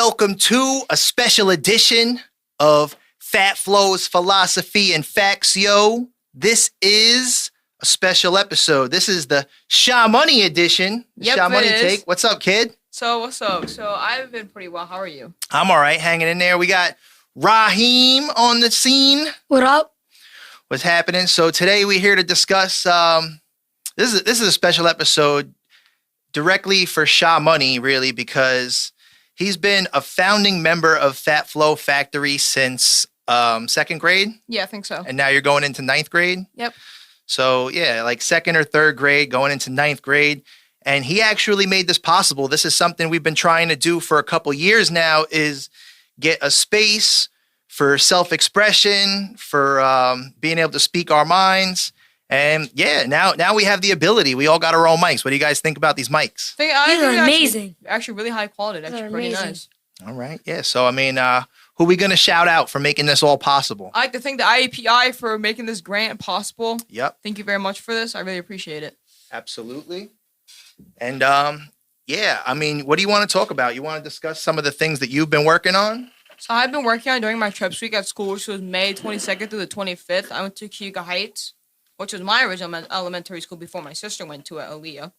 welcome to a special edition of Phat Flow's Philosophy and Facts, yo. This is a special episode. This is the ShahMoney edition. Yep, ShahMoney take. What's up, kid? So, what's up? So, I've been pretty well. How are you? I'm all right, hanging in there. We got Raheem on the scene. What up? What's happening? So today we're here to discuss, this is a special episode directly for ShahMoney, really, because he's been a founding member of Phat Flow Factory since second grade. Yeah, I think so. And now you're going into ninth grade. Yep. So yeah, like second or third grade, going into ninth grade. And he actually made this possible. This is something we've been trying to do for a couple years now, is get a space for self-expression, for being able to speak our minds. And yeah, now we have the ability. We all got our own mics. What do you guys think about these mics? These are amazing. Actually, really high quality. They're actually pretty amazing. nice. All right. Yeah. So, I mean, who are we going to shout out for making this all possible? I like to thank the IEPI for making this grant possible. Yep. Thank you very much for this. I really appreciate it. Absolutely. And yeah, I mean, what do you want to talk about? You want to discuss some of the things that you've been working on? So, I've been working on during my trips week at school, which was May 22nd through the 25th. I went to GIAC Heights, which was my original elementary school before my sister went to it, Aaliyah.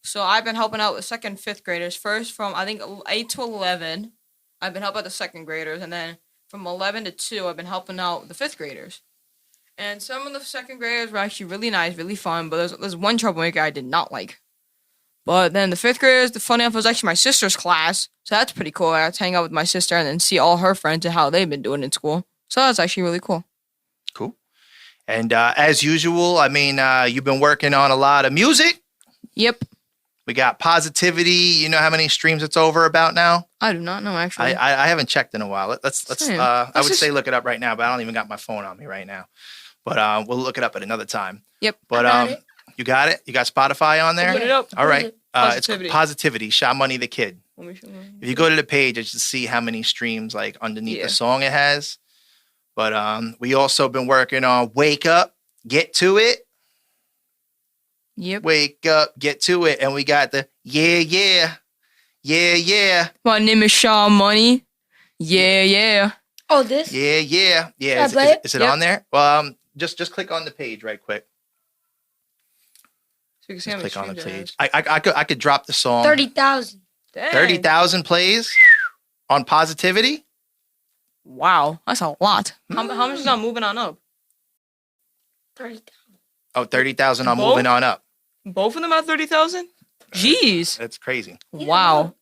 So I've been helping out with second, fifth graders. First from, I think, 8 to 11, I've been helping out the second graders. And then from 11 to 2, I've been helping out the fifth graders. And some of the second graders were actually really nice, really fun. But there's one troublemaker I did not like. But then the fifth graders, the funny enough, was actually my sister's class. So that's pretty cool. I got to hang out with my sister and then see all her friends and how they've been doing in school. So that's actually really cool. Cool. And as usual, I mean, you've been working on a lot of music. Yep. We got Positivity. You know how many streams it's over about now? I do not know, actually. I haven't checked in a while. Let's Same. I would say look it up right now, but I don't even got my phone on me right now. But we'll look it up at another time. Yep. But you got it? You got Spotify on there? Put it up. All right. Positivity. It's Positivity, ShahMoney the Kid. Let me show you. If you go to the page, it's just see how many streams like underneath the song it has. But we also been working on Wake Up, Get to It. Yep. Wake up, get to it. And we got the yeah. My name is ShahMoney. Yeah. Oh, this? Yeah. I play it? Is it Yep. on there? Well, just click on the page right quick. So you can see Just how many click on the streams page. I could drop the song. 30,000. it has. 30,000 plays on Positivity. Wow, that's a lot. How much is on moving on up? 30,000. Oh, 30,000 on Both? Moving On Up. Both of them at 30,000? Jeez. That's crazy. Wow.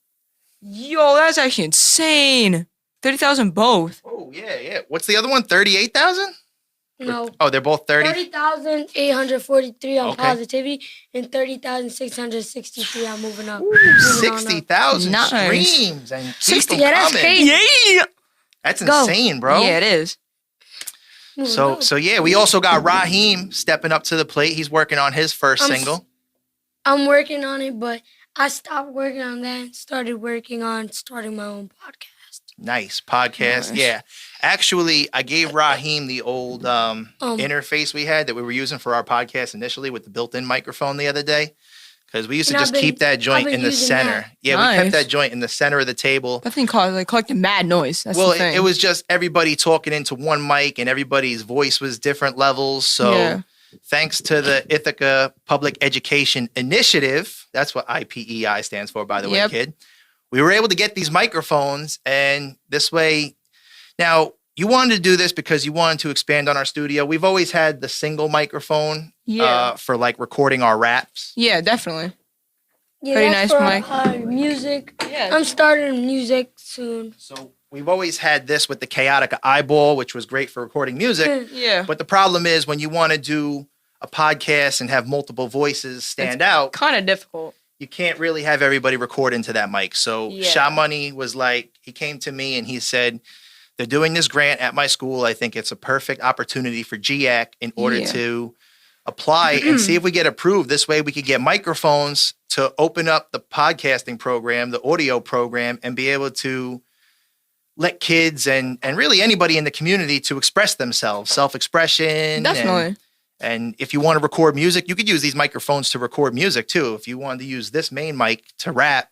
Yo, that's actually insane. 30,000 both. Oh, yeah. What's the other one? 38,000? No. Oh, they're both 30? 30,843 on Okay. Positivity and 30,663 on Moving Up. Moving On Up. 60,000 Nice. streams. And 60, people yeah, that's coming. crazy. Yeah. That's Go. insane, bro. Yeah, it is. Moving So Up. so yeah, we also got Raheem stepping up to the plate. He's working on his first I'm single. I'm working on it, but I stopped working on that and started working on starting my own podcast. Nice podcast. Nice. Yeah. Actually, I gave Raheem the old interface we had that we were using for our podcast initially with the built-in microphone the other day. Because we used to And just I've been- keep that joint I've been in the using center. that. Yeah, we Nice. kept that joint in the center of the table. That thing collected mad noise. That's Well, the thing. it was just everybody talking into one mic and everybody's voice was different levels. So Yeah. thanks to the Ithaca Public Education Initiative, that's what IPEI stands for, by the way, Yep. kid. We were able to get these microphones, and this way, now you wanted to do this because you wanted to expand on our studio. We've always had the single microphone Yeah. for like recording our raps. Yeah, definitely. Yeah, Very that's nice, for Mike. music. Yeah. I'm starting music soon. So we've always had this with the Chaotic Eyeball, which was great for recording music. Yeah. But the problem is when you want to do a podcast and have multiple voices stand out, Kind of difficult. you can't really have everybody record into that mic. So Yeah. ShahMoney was like, he came to me and he said, they're doing this grant at my school. I think it's a perfect opportunity for GIAC in order Yeah. to apply and see if we get approved. This way we could get microphones to open up the podcasting program, the audio program, and be able to let kids and really anybody in the community to express themselves, self-expression. Definitely. And if you want to record music, you could use these microphones to record music too. If you wanted to use this main mic to rap,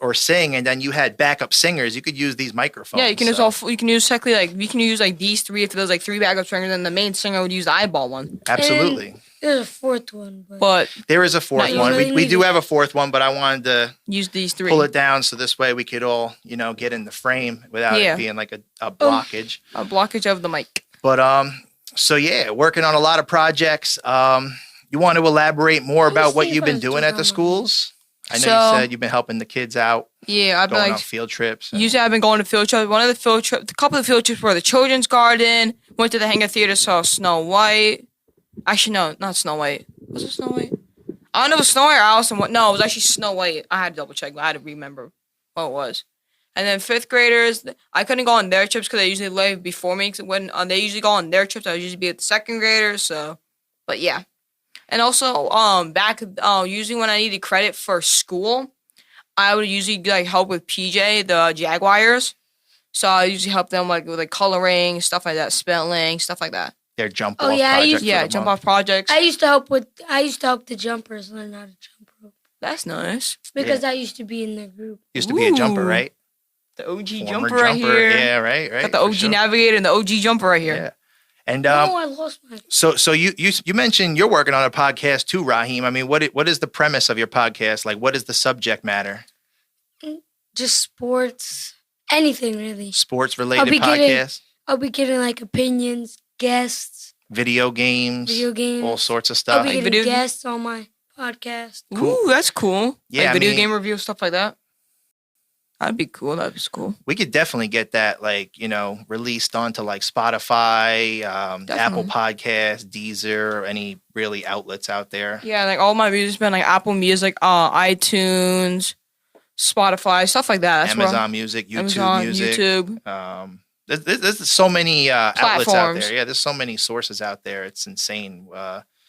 or sing, and then you had backup singers, you could use these microphones. Yeah, you can use you can use exactly like you can use like these three if there's like three backup singers, and the main singer would use the eyeball one. Absolutely. There's a fourth one, But there is a fourth Not one. really We do needed. have a fourth one, but I wanted to use these three. pull it down so this way we could all, get in the frame without Yeah. it being like a blockage. A blockage of the mic. But so yeah, working on a lot of projects. You want to elaborate more about what you've been doing at the schools? I know you said you've been helping the kids out, Yeah, I've been going like on field trips. usually I've been going to field trips. One of the field trips, a couple of field trips were the Children's Garden. Went to the Hangar Theater, saw Snow White. Actually, no, not Snow White. Was it Snow White? I don't know if it was Snow White or Alice and what. No, it was actually Snow White. I had to double check, but I had to remember what it was. And then fifth graders, I couldn't go on their trips because they usually leave before me. Cause when they usually go on their trips, I would usually be at the second graders. So, but yeah. And also, back usually when I needed credit for school, I would usually like help with PJ, the Jaguars. So I usually help them like with like coloring, stuff like that, spelling, stuff like that. Their jump Oh, off yeah, project. Yeah, jump off projects. I used to help the jumpers learn how to jump rope That's nice. because I used to be in their group. Used to be a jumper, Ooh. right? The OG Former jumper right here. Yeah, right. Got the for OG sure. navigator and the OG jumper right here. Yeah. And I lost my. so you mentioned you're working on a podcast too, Raheem. I mean, what is the premise of your podcast? Like, what is the subject matter? Just sports, anything really. Sports related podcast, I'll be getting like opinions, guests, video games, all sorts of I'll stuff. be Like getting video- guests on my podcast. Cool. Ooh, that's cool. Yeah, like I video mean- game review, stuff like that. That'd be cool. That'd be cool. We could definitely get that, like, released onto like Spotify, Apple Podcasts, Deezer, or any really outlets out there. Yeah, like all my music's been like Apple Music, iTunes, Spotify, stuff like that. That's where- Amazon Music, YouTube Amazon, Music. YouTube. There's so many outlets out Platforms. there. Yeah, there's so many sources out there. It's insane.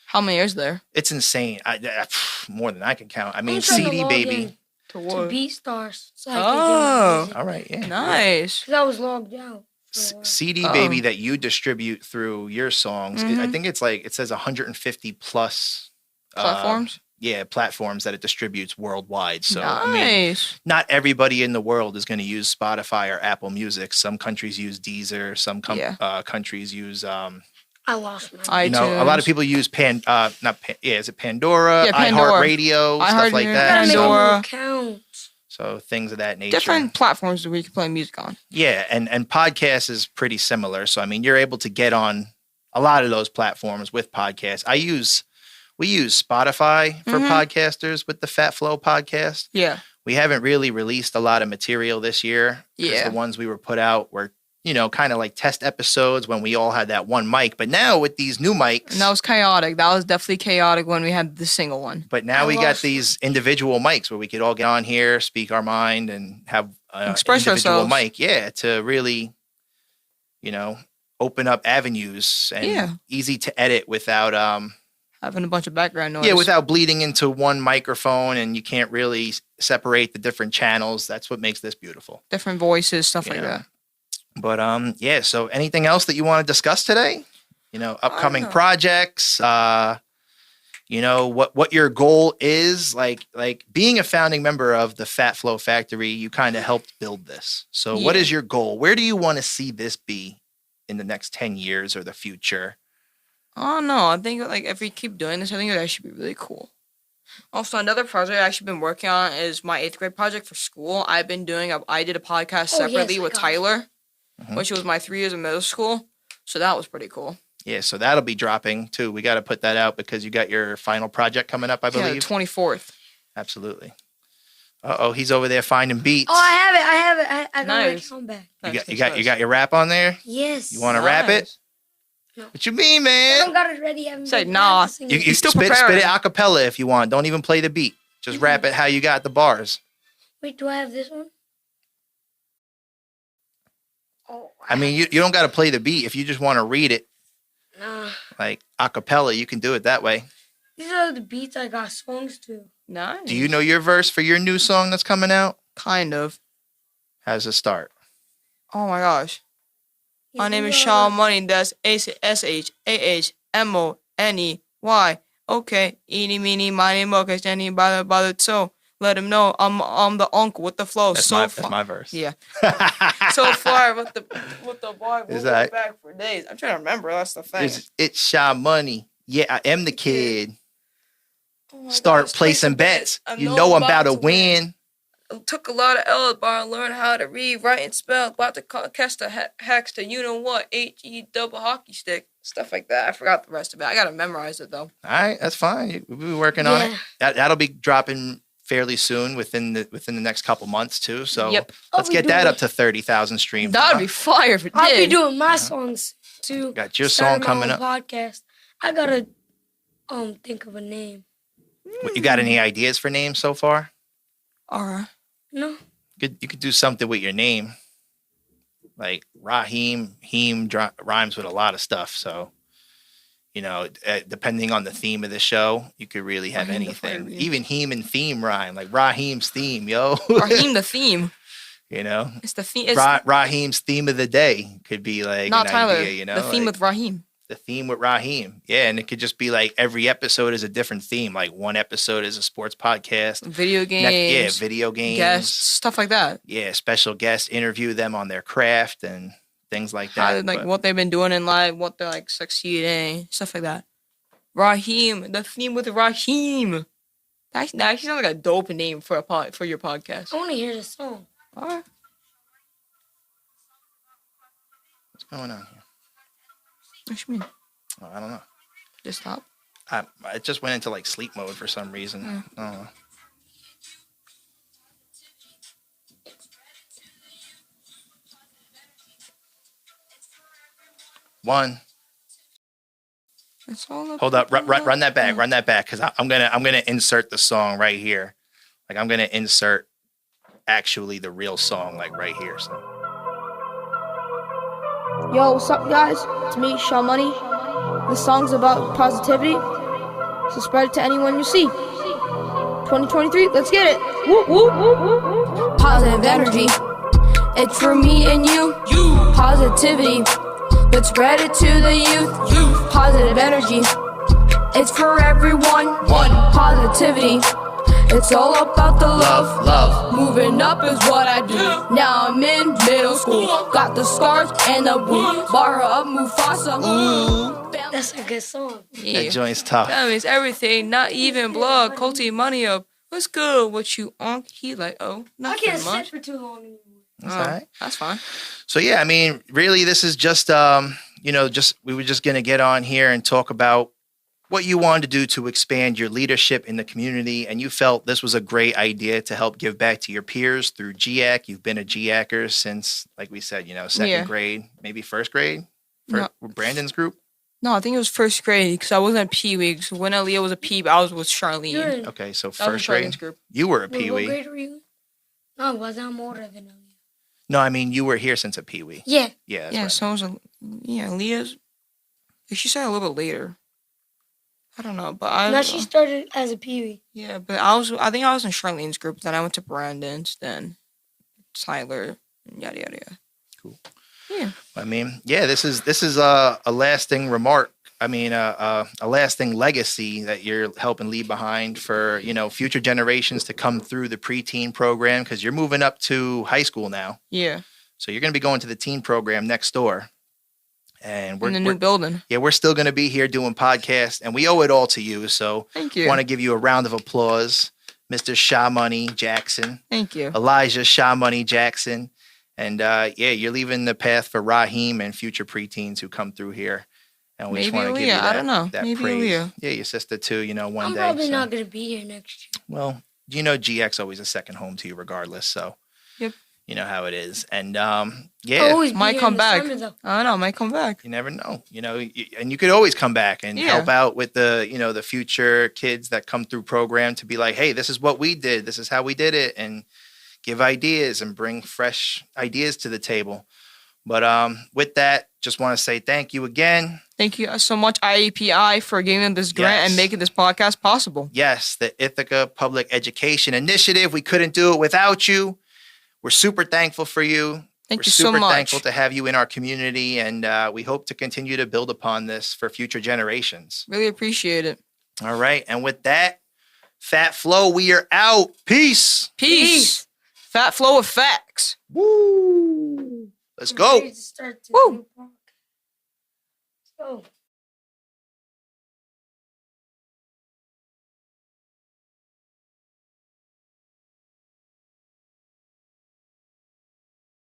How many is there? It's insane. More than I can count. I mean, I'm trying to CD log Baby. in To to what? BeatStars. So Oh. All right, yeah. Nice. Because I was logged out. for a while. CD Oh. Baby that you distribute through your songs. I Mhm. think it's like it says 150 plus Platforms. platforms that it distributes worldwide. So nice. I mean, not everybody in the world is going to use Spotify or Apple Music. Some countries use Deezer. Some countries use I lost my. iTunes. a lot of people use is it Pandora, Yeah, Pandora. iHeartRadio, stuff like iHeartRadio, that. Gotta make So, a new Pandora. account. so things of that nature. different platforms that we can play music on. Yeah, and podcasts is pretty similar. So I mean, you're able to get on a lot of those platforms with podcasts. We use Spotify for podcasters with the Fat Flow podcast. Yeah. We haven't really released a lot of material this year. 'Cause Yeah. the ones we were put out were, kind of like test episodes when we all had that one mic. But now with these new mics, And that was chaotic. That was definitely chaotic when we had the single one. but now I we got lost- these individual mics where we could all get on here, speak our mind, and have Express individual ourselves. mic. Yeah, to really, open up avenues and Yeah. easy to edit without Having a bunch of background noise. yeah, without bleeding into one microphone, and you can't really separate the different channels. That's what makes this beautiful. different voices, stuff like Yeah. that. But yeah. So anything else that you want to discuss today? Upcoming know. projects. What your goal is. Like being a founding member of the Fat Flow Factory, you kind of helped build this. So what Yeah. is your goal? Where do you want to see this be in the next 10 years or the future? I don't know. I think like if we keep doing this, I think that should be really cool. Also, another project I've actually been working on is my 8th grade project for school. I did a podcast Oh, yes, separately I with got it. Tyler, Mhm. which was my 3 years of middle school. So that was pretty cool. Yeah, so that'll be dropping too. We got to put that out because you got your final project coming up, I Yeah, the believe. 24th. Absolutely. He's over there finding beats. Oh, I have it. I got my Nice. account back. you got your rap on there? Yes. You want to rap it? No. What you mean, I don't man? got it ready. I haven't Say been nah. practicing You, it. you still spit preparing. it a cappella if you want. Don't even play the beat. Just rap it how you got the bars. Wait, do I have this one? Oh, I mean, you don't got to play the beat. If you just want to read it nah. like a cappella, you can do it that way. These are the beats I got songs to. Nice. Do you know your verse for your new song that's coming out? Kind of. How does it start? Oh my gosh. My name is Yeah. ShahMoney. That's ShahMoney. Okay, eeny, meeny, miny, mo, standing by the so. Let him know I'm the uncle with the flow. That's my verse. Yeah. So far with the bar, we'll Is go that- back for days. I'm trying to remember. That's the thing. It's ShahMoney. Yeah, I am the kid. Oh my Start gosh, placing place bets. You know I'm about to win. Took a lot of L's, but I learned how to read, write, and spell. About to catch the hacks to you know what, HE double hockey stick, stuff like that. I forgot the rest of it. I gotta memorize it though. All right, that's fine. We'll be working on it. That'll be dropping fairly soon within the next couple months too. So Yep. let's get that up to 30,000 streams. That'd be fire if it did. I'll be doing my songs too. Got your Started song coming my up. own podcast. I gotta think of a name. You got any ideas for names so far? Alright. No. You could do something with your name, like Raheem. Rhymes with a lot of stuff. So, depending on the theme of the show, you could really have Raheem the anything. Fire Even Heem and theme rhyme, like Raheem's theme, yo. Raheem the theme. It's the theme. Raheem's theme of the day could be like not an Tyler. idea, The theme with Raheem. The theme with Raheem. Yeah, and it could just be like every episode is a different theme. Like one episode is a sports podcast. Video games. Video games. Guests, stuff like that. Yeah, special guests, interview them on their craft and things like that. What they've been doing in life, what they're like succeeding, stuff like that. Raheem, the theme with Raheem. That actually sounds like a dope name for your podcast. I want to hear the song. All right. What's going on here? What you mean? Oh, I don't know. Just stop. I just went into like sleep mode for some reason. I don't know. One. It's all Hold up. Run that back. Run that back, because I'm gonna insert the song right here. Like I'm gonna insert actually the real song like right here. So. Yo, what's up, guys? It's me, ShahMoney. This song's about positivity, so spread it to anyone you see. 2023, let's get it. Woo, woo, woo, woo, woo. Positive energy, it's for me and you. Positivity, let's spread it to the youth. Positive energy, it's for everyone. Positivity, it's all about the love. Moving up is what I do. Now I'm in middle school. Got the scars and the boot. Bar up Mufasa. Ooh. That's a good song. Yeah. That joint's tough. That means everything, not even blood. Culty money up. What's good? What you on? He like, oh, I nothing can't sit much. for too long anymore. That's all right. That's fine. So yeah, I mean, really, this is just we were just gonna get on here and talk about what you wanted to do to expand your leadership in the community, and you felt this was a great idea to help give back to your peers through GIAC. You've been a GIACer since, like we said, second grade, maybe first grade for Brandon's group. No, I think it was first grade because I wasn't a Pee Wee. So when Aaliyah was a Pee, I was with Charlene. Okay, so That was first grade. Charlene's group. You were a Wait, Pee what Wee. grade were you? No, I wasn't. I'm older than you. No, I mean you were here since a Pee Wee. Yeah. Yeah. That's Yeah, right. so I was Aaliyah's. She started a little bit later. I don't know, but Now she started as a peewee. Yeah, but I think I was in Charlene's group. Then I went to Brandon's. Then Tyler. And yada yada yada. Cool. Yeah. I mean, yeah, this is a lasting remark. I mean, a lasting legacy that you're helping leave behind for future generations to come through the preteen program, because you're moving up to high school now. Yeah. So you're going to be going to the teen program next door, and we're in the new building. Yeah, we're still going to be here doing podcasts, and we owe it all to you. So Thank you. Want to give you a round of applause, Mr. ShahMoney Jackson. Thank you. Elijah ShahMoney Jackson. And you're leaving the path for Raheem and future preteens who come through here. And we just Maybe want to give you Aaliyah, that, I don't know. that Maybe praise. Aaliyah. Yeah, your sister too, one I'm day. probably so. not going to be here next year. Well, GIAC's always a second home to you regardless. So Yep. you know how it is. And I'll yeah, always be Might here come in the back. summer, though. I don't know. Might come back. you never know. And you could always come back and Yeah. help out with the, the future kids that come through program to be like, hey, this is what we did. This is how we did it. And give ideas and bring fresh ideas to the table. But with that, just want to say thank you again. Thank you so much, IEPI, for giving them this grant Yes. and making this podcast possible. Yes, the Ithaca Public Education Initiative. We couldn't do it without you. We're super thankful for you. Thank We're you so super much. thankful to have you in our community, and we hope to continue to build upon this for future generations. Really appreciate it. All right, and with that, Phat Flow, we are out. Peace. Peace. Phat Flow with facts. Woo. Let's go. Start Woo. Let's go.